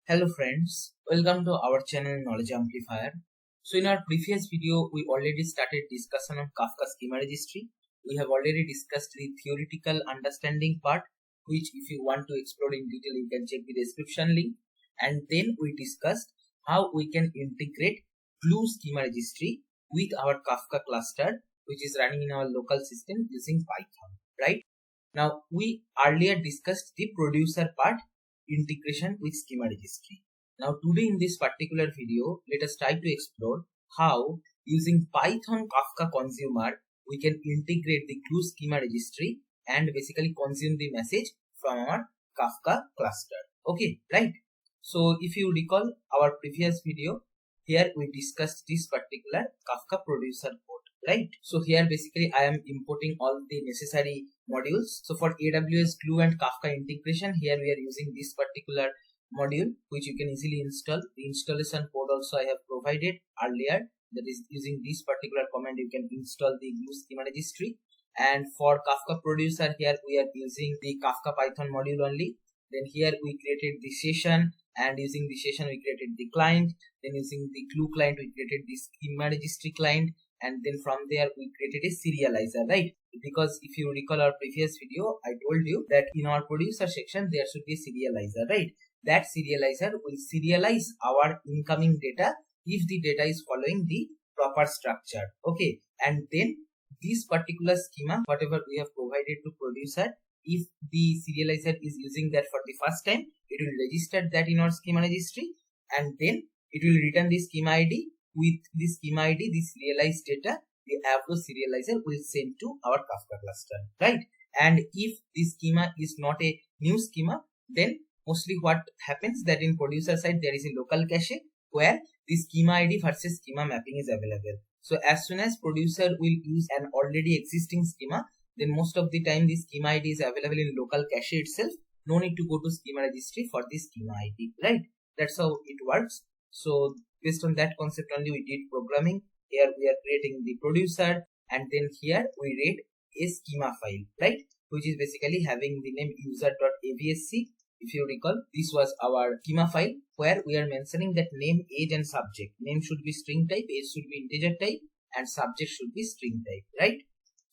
Hello friends, welcome to our channel Knowledge Amplifier. So in our previous video, we already started discussion on Kafka schema registry. We have already discussed the theoretical understanding part, which if you want to explore in detail, you can check the description link. And then we discussed how we can integrate glue schema registry with our Kafka cluster, which is running in our local system using Python, right? Now we earlier discussed the producer part integration with schema registry. Now today in this particular video, let us try to explore how using Python KafkaConsumer we can integrate the glue schema registry and basically consume the message from our Kafka cluster. Okay, right? So if you recall our previous video, here we discussed this particular Kafka producer code, right? So here basically I am importing all the necessary modules. So for AWS Glue and Kafka integration, here we are using this particular module which you can easily install. The installation code also I have provided earlier, that is using this particular command you can install the glue schema registry. And for Kafka producer, here we are using the kafka-python module only. Then here we created the session, and using the session we created the client. Then using the glue client we created the schema registry client, and then from there we created a serializer, right? Because if you recall our previous video, I told you that in our producer section there should be a serializer, right? That serializer will serialize our incoming data if the data is following the proper structure. Okay, and then this particular schema, whatever we have provided to producer, if the serializer is using that for the first time, it will register that in our schema registry, and then it will return the schema ID. With the schema ID, the serialized data, the aws-serializer will send to our Kafka cluster, right? And if the schema is not a new schema, then mostly what happens that in producer side there is a local cache where the schema ID versus schema mapping is available. So as soon as producer will use an already existing schema, then most of the time the schema ID is available in local cache itself. No need to go to schema registry for the schema ID, right? That's how it works. So based on that concept only we did programming. Here we are creating the producer, and then here we read a schema file, right? Which is basically having the name user.avsc. If you recall, this was our schema file where we are mentioning that name, age and subject. Name should be string type, age should be integer type, and subject should be string type, right?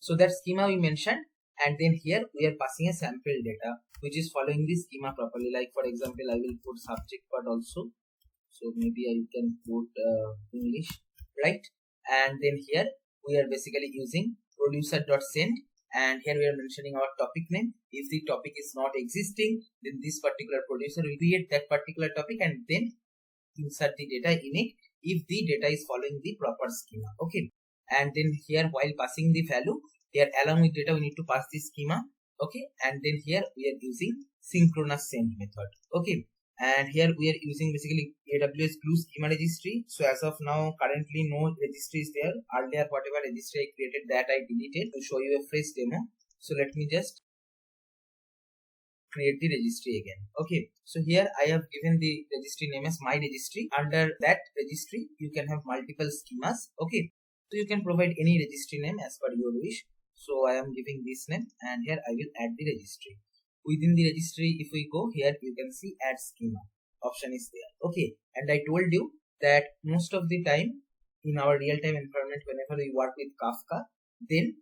So that schema we mentioned, and then here we are passing a sample data which is following the schema properly. Like for example, I will put subject part also. So maybe I can put English, right? And then here we are basically using producer.send, and here we are mentioning our topic name. If the topic is not existing, then this particular producer will create that particular topic and then insert the data in it if the data is following the proper schema. Okay, and then here while passing the value, here along with data we need to pass the schema. Okay, and then here we are using synchronous send method. Okay, and here we are using basically AWS Glue schema registry. So as of now, currently no registry is there. Earlier whatever registry I created, that I deleted to show you a fresh demo. So let me just create the registry again. Okay, so here I have given the registry name as my registry. Under that registry you can have multiple schemas. Okay, so you can provide any registry name as per your wish. So I am giving this name, and here I will add the registry. Within the registry, if we go here, you can see add schema option is there. Okay, and I told you that most of the time in our real-time environment, whenever we work with Kafka, then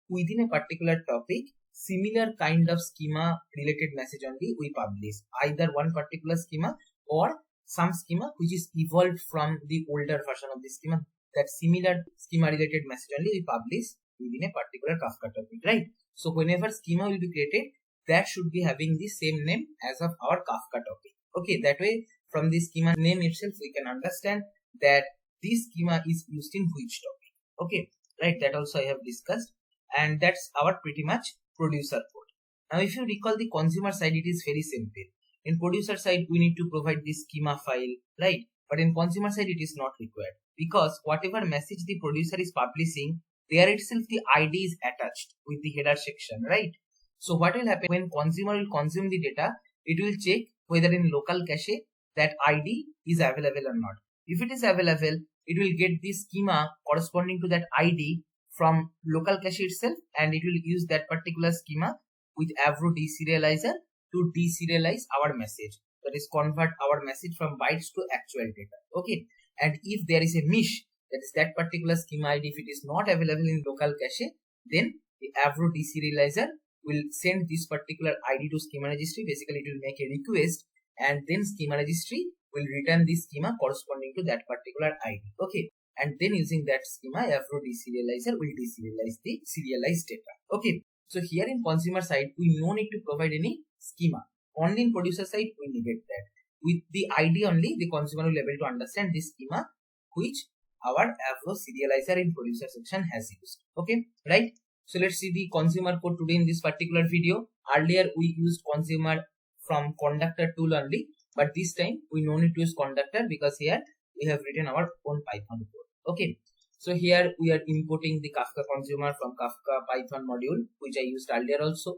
within a particular topic, similar kind of schema related message only we publish, either one particular schema or some schema which is evolved from the older version of the schema. That similar schema related message only we publish within a particular Kafka topic, right? So whenever schema will be created, that should be having the same name as of our Kafka topic. Okay, that way from the schema name itself we can understand that this schema is used in which topic. Okay, right, that also I have discussed, and that's our pretty much producer code. Now if you recall the consumer side, it is very simple. In producer side we need to provide the schema file, right? But in consumer side it is not required, because whatever message the producer is publishing, there itself the ID is attached with the header section, right? So what will happen when consumer will consume the data, it will check whether in local cache that ID is available or not. If it is available, it will get the schema corresponding to that ID from local cache itself, and it will use that particular schema with aws-glue-schema-registry to deserialize our message, that is convert our message from bytes to actual data. Okay, and if there is a mesh, that is that particular schema ID, if it is not available in local cache, then the aws-glue-schema-registry will send this particular ID to schema registry. Basically, it will make a request, and then schema registry will return the schema corresponding to that particular ID. Okay, and then using that schema, aws-glue-schema-registry will deserialize the serialized data. Okay, so here in consumer side, we no need to provide any schema. Only in producer side, we negate that. With the ID only, the consumer will be able to understand this schema which our aws-glue-schema-registry in producer section has used. Okay, right? So let's see the consumer code today in this particular video. Earlier we used consumer from conductor tool only, but this time we no need to use conductor because here we have written our own Python code. Okay, so here we are importing the Kafka consumer from KafkaPython module, which I used earlier also.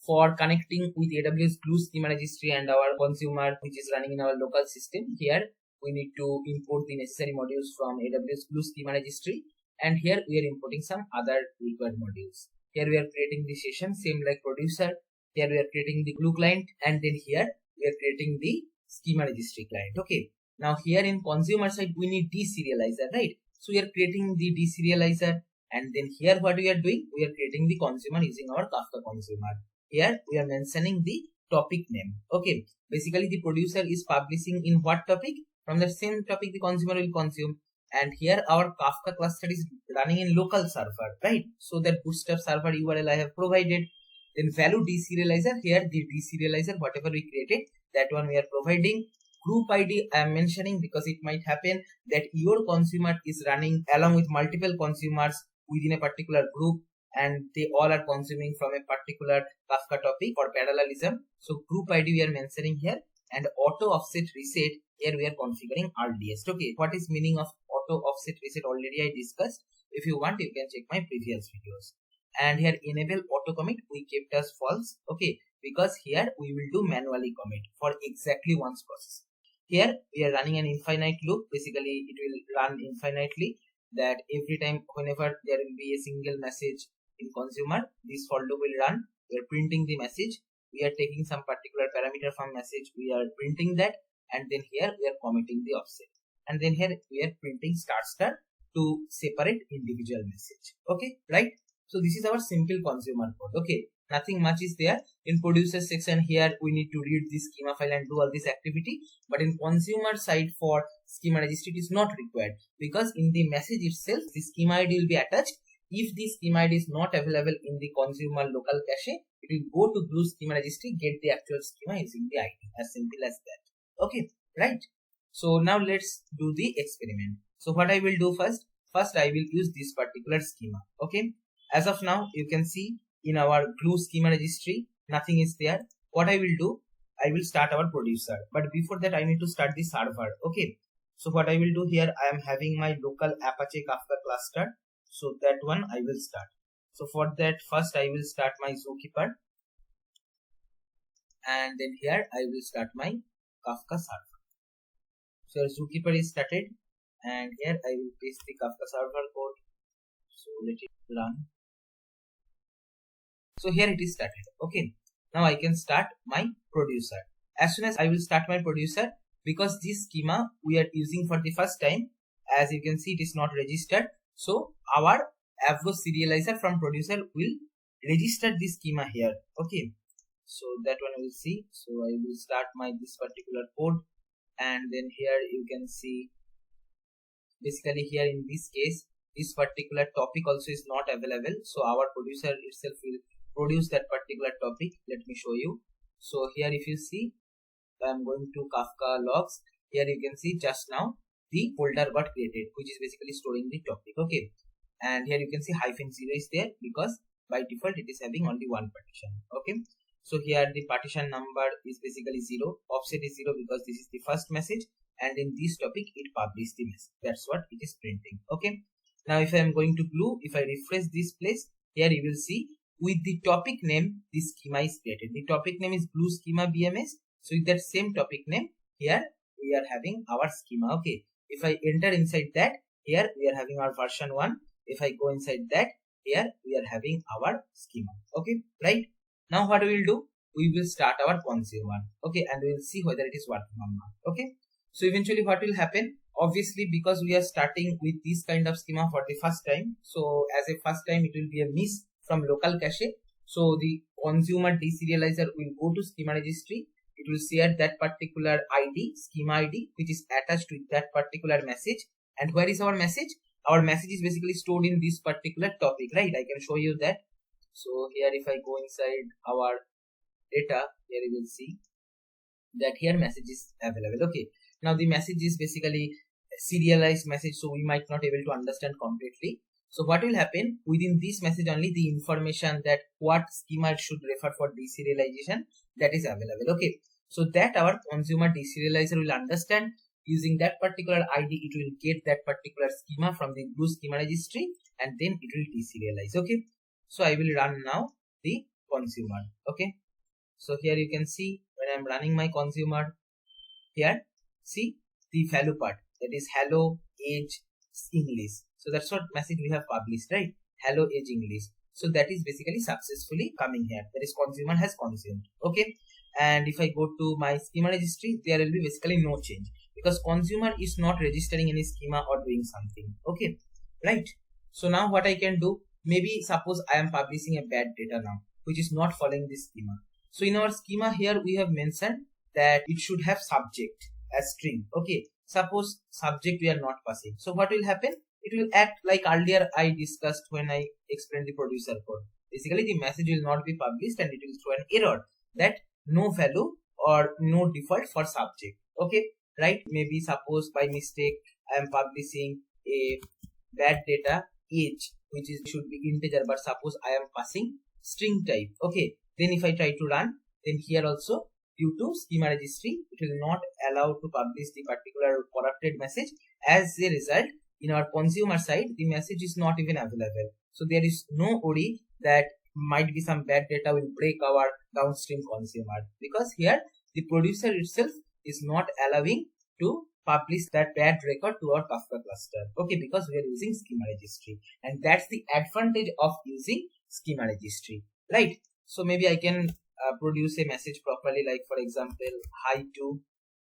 For connecting with aws-glue-schema-registry and our consumer which is running in our local system, here we need to import the necessary modules from aws-glue-schema-registry, and here we are importing some other required modules. Here we are creating the session, same like producer. Here we are creating the glue client, and then here we are creating the schema registry client. Okay, now here in consumer side we need deserializer, right? So we are creating the deserializer, and then here what we are doing, we are creating the consumer using our KafkaConsumer. Here we are mentioning the topic name. Okay, basically the producer is publishing in what topic? From the same topic the consumer will consume. And here our Kafka cluster is running in local server, right? So that bootstrap server URL I have provided. Then value deserializer, here the deserializer whatever we created, that one we are providing. Group ID I am mentioning because it might happen that your consumer is running along with multiple consumers within a particular group, and they all are consuming from a particular Kafka topic for parallelism. So group ID we are mentioning here, and auto offset reset, here we are configuring RDS. Okay, what is meaning of auto offset reset already I discussed. If you want, you can check my previous videos. And here enable auto commit we kept as false. Okay, because here we will do manually commit for exactly one's process. Here we are running an infinite loop. Basically it will run infinitely, that every time whenever there will be a single message in consumer, this for loop will run. We are printing the message, we are taking some particular parameter from message, we are printing that, and then here we are committing the offset, and then here we are printing star to separate individual message. Okay, right? So this is our simple consumer code. Okay, nothing much is there. In producer section, here we need to read this schema file and do all this activity, but in consumer side for schema registry it is not required, because in the message itself the schema ID will be attached. If the schema ID is not available in the consumer local cache, it will go to glue schema registry, get the actual schema using the ID. As simple as that. Okay, right? So now let's do the experiment. So what I will do first I will use this particular schema. Okay, as of now you can see in our glue schema registry nothing is there. What I will do, I will start our producer, but before that I need to start the server. Okay, so what I will do here, I am having my local Apache Kafka cluster, so that one I will start. So for that first I will start my zookeeper, and then here I will start my Kafka server. So zookeeper is started, and here I will paste the Kafka server code. So let it run. So here it is started. Okay, now I can start my producer. As soon as I will start my producer, because this schema we are using for the first time, as you can see it is not registered, so our aws-serializer from producer will register this schema here. Okay, so that one I will see. So I will start my this particular code, and then here you can see basically here in this case this particular topic also is not available, so our producer itself will produce that particular topic. Let me show you. So here if you see, I am going to Kafka logs. Here you can see just now the folder got created, which is basically storing the topic. Okay, and here you can see -0 is there because by default it is having only one partition. Okay, so here the partition number is basically 0, offset is 0 because this is the first message, and in this topic it published the message. That's what it is printing. Okay, now if I am going to glue, if I refresh this place, here you will see with the topic name this schema is created. The topic name is glue schema BMS. So with that same topic name, here we are having our schema. Okay, if I enter inside that, here we are having our version 1. If I go inside that, here we are having our schema. Okay, right? Now what we will do, we will start our consumer. Okay, and we will see whether it is working or not. Okay, so eventually what will happen, obviously because we are starting with this kind of schema for the first time, so as a first time it will be a miss from local cache. So the consumer deserializer will go to schema registry. It will share that particular ID, schema ID, which is attached with that particular message. And where is our message? Our message is basically stored in this particular topic, right? I can show you that. So here if I go inside our data, here you will see that here message is available. Okay, now the message is basically a serialized message, so we might not able to understand completely. So what will happen, within this message only the information that what schema it should refer for deserialization, that is available. Okay, so that our consumer deserializer will understand. Using that particular ID, it will get that particular schema from the glue schema registry, and then it will deserialize. Okay, so I will run now the consumer. Okay, so here you can see when I'm running my consumer, here see the value part, that is hello age English. So that's what message we have published, right? Hello age English. So that is basically successfully coming here, that is consumer has consumed. Okay, and if I go to my schema registry, there will be basically no change because consumer is not registering any schema or doing something. Okay, right? So now what I can do, maybe suppose I am publishing a bad data now which is not following this schema. So in our schema here we have mentioned that it should have subject as string. Okay, suppose subject we are not passing. So what will happen? It will act like earlier I discussed when I explained the producer code. Basically the message will not be published and it will throw an error that no value or no default for subject. Okay, right? Maybe suppose by mistake I am publishing a bad data age which is should be integer, but suppose I am passing string type. Okay, then if I try to run, then here also due to schema registry it will not allow to publish the particular corrupted message. As a result, in our consumer side the message is not even available. So there is no worry that might be some bad data will break our downstream consumer, because here the producer itself is not allowing to publish that bad record to our Kafka cluster. Okay, because we are using schema registry, and that's the advantage of using schema registry, right? So maybe I can produce a message properly, like for example hi to,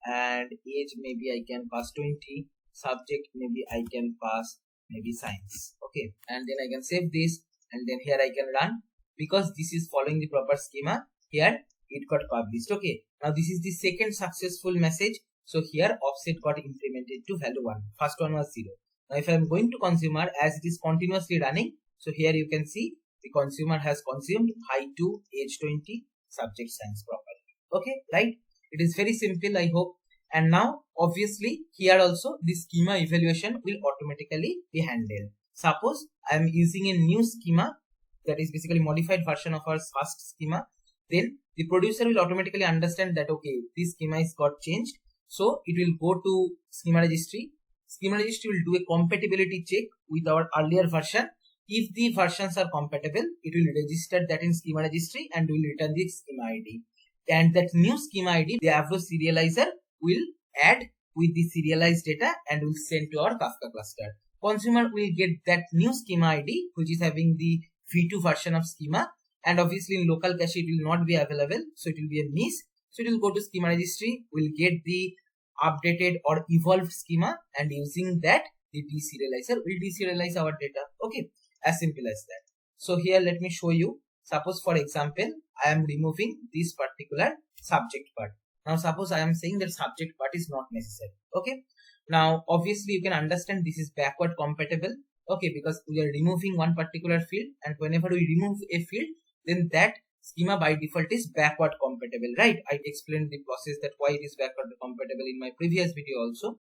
and age maybe I can pass 20, subject maybe I can pass maybe science. Okay, and then I can save this, and then here I can run. Because this is following the proper schema, here it got published. Okay, now this is the second successful message. So here offset got implemented to value 1. First one was 0. Now if I am going to consumer, as it is continuously running, so here you can see the consumer has consumed hi to, age 20, subject science properly. Okay, right? It is very simple, I hope. And now obviously here also the schema evaluation will automatically be handled. Suppose I am using a new schema, that is basically modified version of our first schema, then the producer will automatically understand that okay, this schema is got changed. So it will go to schema registry. Schema registry will do a compatibility check with our earlier version. If the versions are compatible, it will register that in schema registry and will return the schema ID. And that new schema ID, the aws-serializer will add with the serialized data and will send to our Kafka cluster. Consumer will get that new schema ID which is having the v2 version of schema, and obviously in local cache it will not be available, so it will be a miss. So it will go to schema registry, will get the updated or evolved schema, and using that the deserializer will deserialize our data. Okay, as simple as that. So here let me show you. Suppose for example I am removing this particular subject part. Now suppose I am saying that subject part is not necessary. Okay, now obviously you can understand this is backward compatible. Okay, because we are removing one particular field, and whenever we remove a field, then that schema by default is backward compatible, right? I explained the process that why it is backward compatible in my previous video also.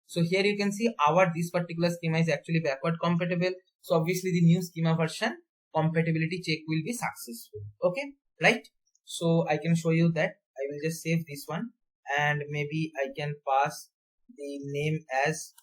So here you can see this particular schema is actually backward compatible. So obviously the new schema version compatibility check will be successful. Okay, right? So I can show you that. I will just save this one, and maybe I can pass the name as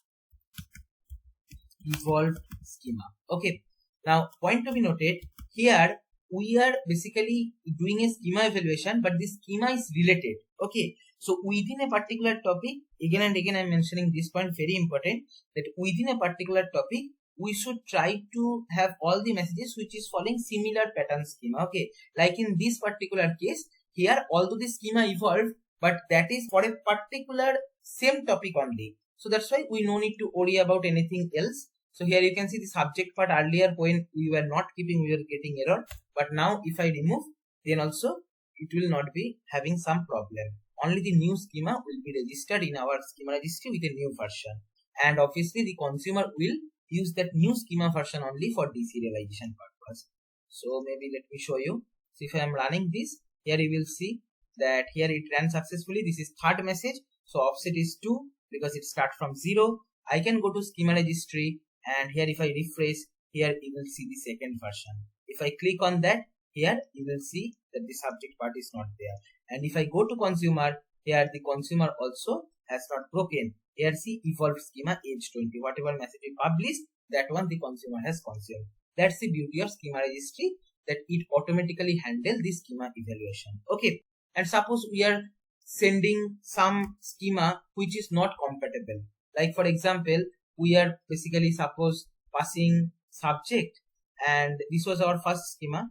evolved schema. Okay, now point to be noted, here we are basically doing a schema evaluation, but this schema is related. Okay, so within a particular topic, again and again I'm mentioning this point, very important, that within a particular topic we should try to have all the messages which is following similar pattern schema. Okay, like in this particular case here although the schema evolved, but that is for a particular same topic only. So that's why we no need to worry about anything else. So here you can see the subject part. Earlier when we were not keeping, we were getting error, but now if I remove, then also it will not be having some problem. Only the new schema will be registered in our schema registry with a new version, and obviously the consumer will use that new schema version only for deserialization purpose. So maybe let me show you. So if I am running this, here you will see that here it ran successfully. This is third message, so offset is 2 because it starts from 0. I can go to schema registry, and here if I refresh, here you will see the second version. If I click on that, here you will see that the subject part is not there. And if I go to consumer, here the consumer also has not broken. Here see evolved schema age 20. Whatever message we publish, that one the consumer has consumed. That's the beauty of schema registry, that it automatically handles the schema evaluation. Okay. And suppose we are sending some schema which is not compatible. Like for example, we are basically suppose passing subject, and this was our first schema,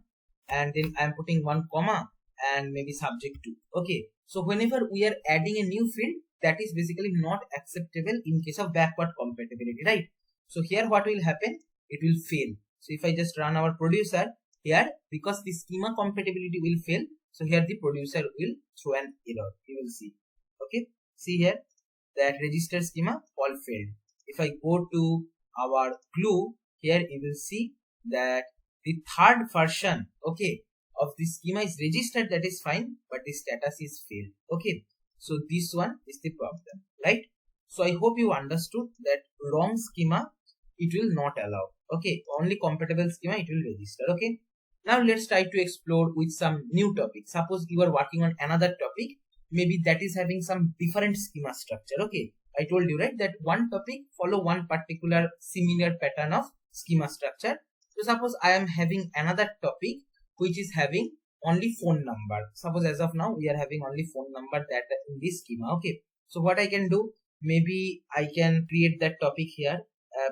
and then I am putting 1 comma and maybe subject 2. Okay. So whenever we are adding a new field, that is basically not acceptable in case of backward compatibility, right? So here what will happen? It will fail. So if I just run our producer here, because the schema compatibility will fail, so here the producer will throw an error. You will see. Okay. See here that register schema all failed. If I go to our glue, here you will see that the third version, okay, of the schema is registered, that is fine, but the status is failed. Okay. So this one is the problem, right? So I hope you understood that wrong schema it will not allow. Okay, only compatible schema it will register. Okay. Now let's try to explore with some new topic. Suppose you are working on another topic, maybe that is having some different schema structure. Okay, I told you, right, that one topic follow one particular similar pattern of schema structure. So suppose I am having another topic which is having only phone number. Suppose as of now we are having only phone number that in this schema. Okay, so what I can do, maybe I can create that topic here,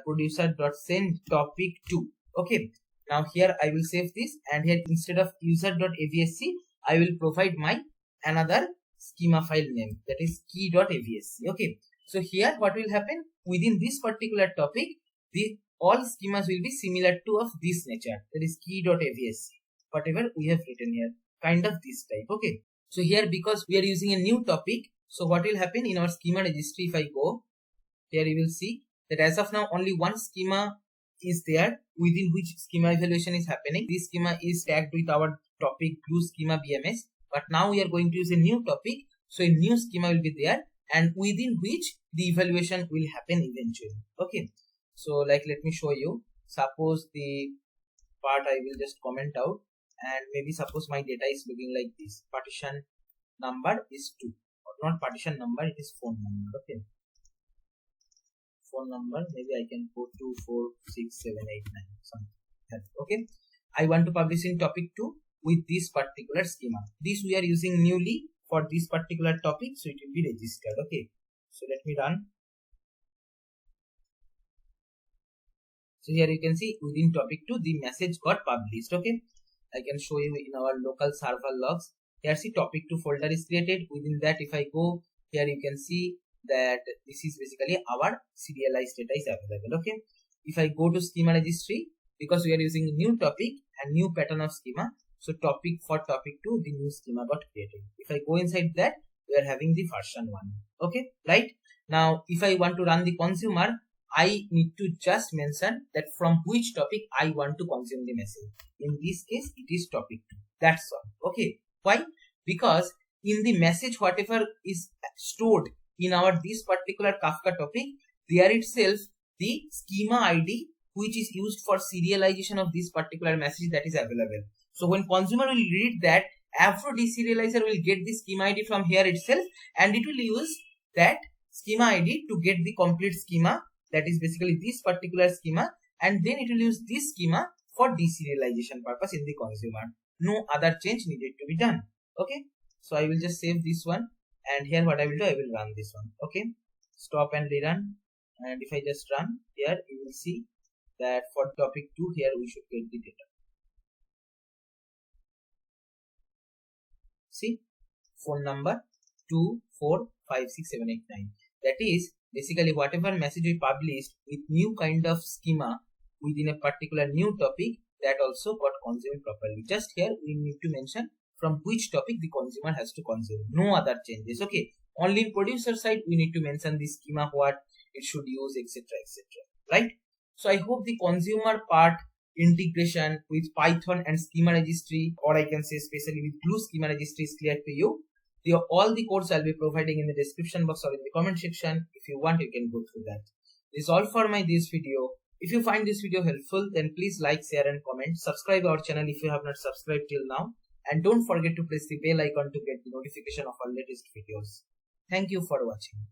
producer.send topic 2. Okay, now here I will save this, and here instead of user.avsc I will provide my another schema file name, that is key.avsc. Okay, so here what will happen, within this particular topic the all schemas will be similar to of this nature, that is key.avsc, whatever we have written here, kind of this type. Okay, so here because we are using a new topic, so what will happen in our schema registry, if I go here you will see that as of now only one schema is there within which schema evaluation is happening. This schema is tagged with our topic glue schema BMS, but now we are going to use a new topic, so a new schema will be there, and within which the evaluation will happen eventually. Okay, so like let me show you. Suppose the part I will just comment out, and maybe suppose my data is looking like this. Partition number is 2, or not partition number, it is phone number. Okay, phone number, maybe I can put 2, 4, 6, 7, 8, 9, something. Okay, I want to publish in topic 2 with this particular schema. This we are using newly for this particular topic, so it will be registered. Okay, so let me run. So here you can see within topic 2 the message got published. Okay, I can show you in our local server logs. Here see topic 2 folder is created. Within that if I go here you can see that this is basically our serialized data is available. Okay, if I go to schema registry, because we are using a new topic and new pattern of schema, so topic for topic 2 the new schema got created. If I go inside that, we are having the version 1. Okay, right? Now if I want to run the consumer, I need to just mention that from which topic I want to consume the message. In this case it is topic 2. That's all. Okay, why? Because in the message whatever is stored in our this particular Kafka topic, there itself the schema ID which is used for serialization of this particular message that is available. So when consumer will read that, after deserializer will get the schema ID from here itself, and it will use that schema ID to get the complete schema, that is basically this particular schema, and then it will use this schema for deserialization purpose in the consumer. No other change needed to be done. Okay, so I will just save this one, and here what I will do, I will run this one. Okay, stop and rerun, and if I just run here you will see that for topic 2 here we should get the data. See, phone number 2456789. That is basically whatever message we published with new kind of schema within a particular new topic, that also got consumed properly. Just here we need to mention from which topic the consumer has to consume. No other changes. Okay. Only in producer side we need to mention the schema, what it should use, etc., etc. Right? So I hope the consumer part integration with Python and schema registry, or I can say especially with glue schema registry, is clear to you. All the codes I'll be providing in the description box or in the comment section. If you want, you can go through that. This is all for this video. If you find this video helpful, then please like, share and comment. Subscribe our channel if you have not subscribed till now. And don't forget to press the bell icon to get the notification of our latest videos. Thank you for watching.